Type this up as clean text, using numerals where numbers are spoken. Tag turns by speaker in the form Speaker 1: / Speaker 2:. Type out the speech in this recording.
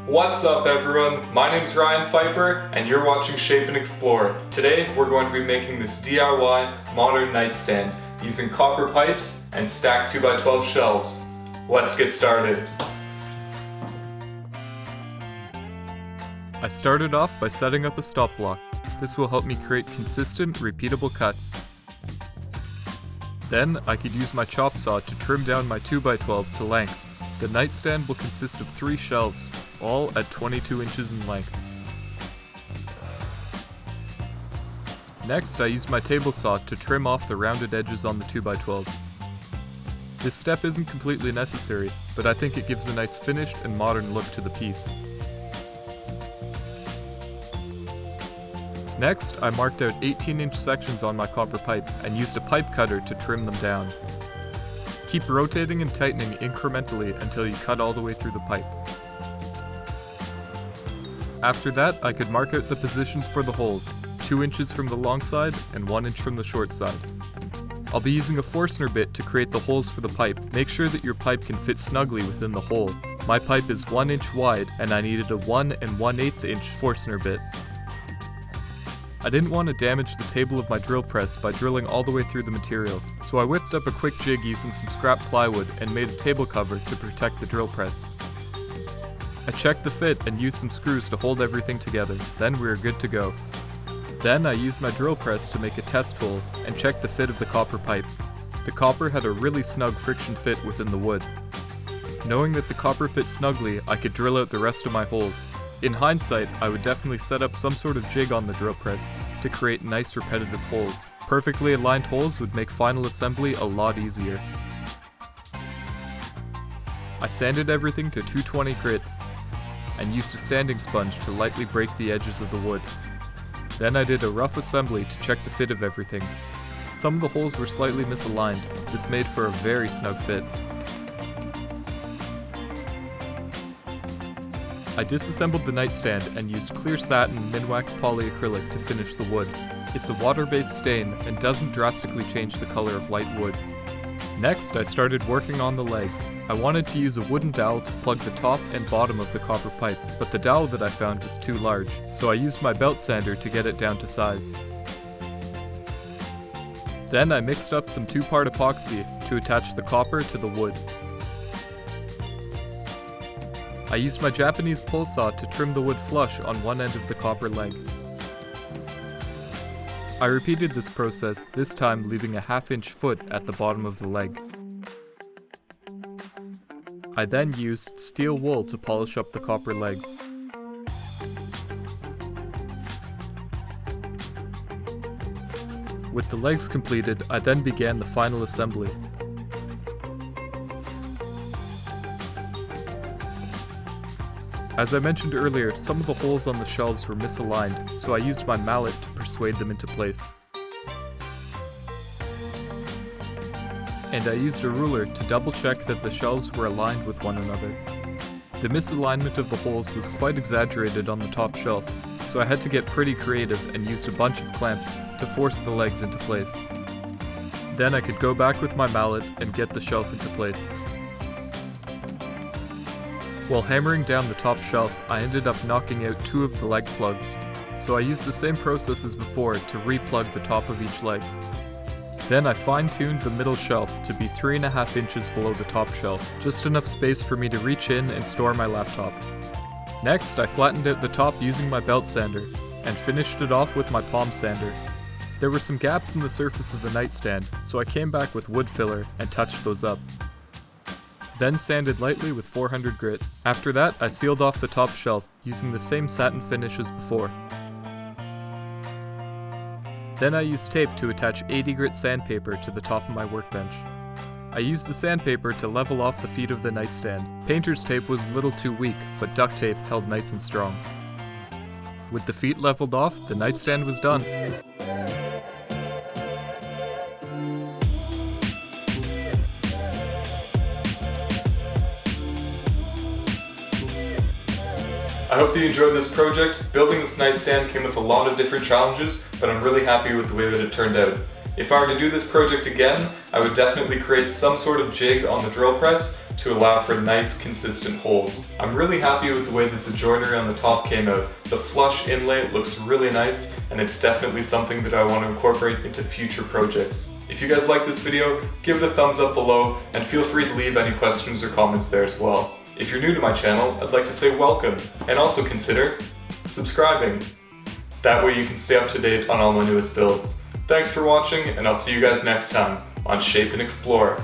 Speaker 1: What's up everyone, my name's Ryan Pfeiffer and you're watching Shape and Explore. Today we're going to be making this DIY modern nightstand using copper pipes and stacked 2x12 shelves. Let's get started.
Speaker 2: I started off by setting up a stop block. This will help me create consistent, repeatable cuts. Then I could use my chop saw to trim down my 2x12 to length. The nightstand will consist of 3 shelves, all at 22 inches in length. Next, I used my table saw to trim off the rounded edges on the 2x12s. This step isn't completely necessary, but I think it gives a nice finished and modern look to the piece. Next, I marked out 18-inch sections on my copper pipe and used a pipe cutter to trim them down. Keep rotating and tightening incrementally until you cut all the way through the pipe. After that, I could mark out the positions for the holes, 2 inches from the long side and 1 inch from the short side. I'll be using a Forstner bit to create the holes for the pipe. Make sure that your pipe can fit snugly within the hole. My pipe is 1 inch wide and I needed a 1 1/8 inch Forstner bit. I didn't want to damage the table of my drill press by drilling all the way through the material, so I whipped up a quick jig using some scrap plywood and made a table cover to protect the drill press. I checked the fit and used some screws to hold everything together, then we were good to go. Then I used my drill press to make a test hole and check the fit of the copper pipe. The copper had a really snug friction fit within the wood. Knowing that the copper fit snugly, I could drill out the rest of my holes. In hindsight, I would definitely set up some sort of jig on the drill press to create nice repetitive holes. Perfectly aligned holes would make final assembly a lot easier. I sanded everything to 220 grit and used a sanding sponge to lightly break the edges of the wood. Then I did a rough assembly to check the fit of everything. Some of the holes were slightly misaligned. This made for a very snug fit. I disassembled the nightstand and used clear satin Minwax polyacrylic to finish the wood. It's a water-based stain and doesn't drastically change the color of light woods. Next, I started working on the legs. I wanted to use a wooden dowel to plug the top and bottom of the copper pipe, but the dowel that I found was too large, so I used my belt sander to get it down to size. Then I mixed up some 2-part epoxy to attach the copper to the wood. I used my Japanese pull saw to trim the wood flush on one end of the copper leg. I repeated this process, this time leaving a 1/2 inch foot at the bottom of the leg. I then used steel wool to polish up the copper legs. With the legs completed, I then began the final assembly. As I mentioned earlier, some of the holes on the shelves were misaligned, so I used my mallet to persuade them into place. And I used a ruler to double check that the shelves were aligned with one another. The misalignment of the holes was quite exaggerated on the top shelf, so I had to get pretty creative and used a bunch of clamps to force the legs into place. Then I could go back with my mallet and get the shelf into place. While hammering down the top shelf, I ended up knocking out 2 of the leg plugs, so I used the same process as before to re-plug the top of each leg. Then I fine-tuned the middle shelf to be 3.5 inches below the top shelf, just enough space for me to reach in and store my laptop. Next, I flattened out the top using my belt sander, and finished it off with my palm sander. There were some gaps in the surface of the nightstand, so I came back with wood filler and touched those up. Then sanded lightly with 400 grit. After that, I sealed off the top shelf using the same satin finish as before. Then I used tape to attach 80 grit sandpaper to the top of my workbench. I used the sandpaper to level off the feet of the nightstand. Painter's tape was a little too weak, but duct tape held nice and strong. With the feet leveled off, the nightstand was done.
Speaker 1: I hope that you enjoyed this project. Building this nightstand came with a lot of different challenges, but I'm really happy with the way that it turned out. If I were to do this project again, I would definitely create some sort of jig on the drill press to allow for nice, consistent holes. I'm really happy with the way that the joinery on the top came out. The flush inlay looks really nice, and it's definitely something that I want to incorporate into future projects. If you guys like this video, give it a thumbs up below, and feel free to leave any questions or comments there as well. If you're new to my channel, I'd like to say welcome, and also consider subscribing. That way you can stay up to date on all my newest builds. Thanks for watching, and I'll see you guys next time on Shape and Explore.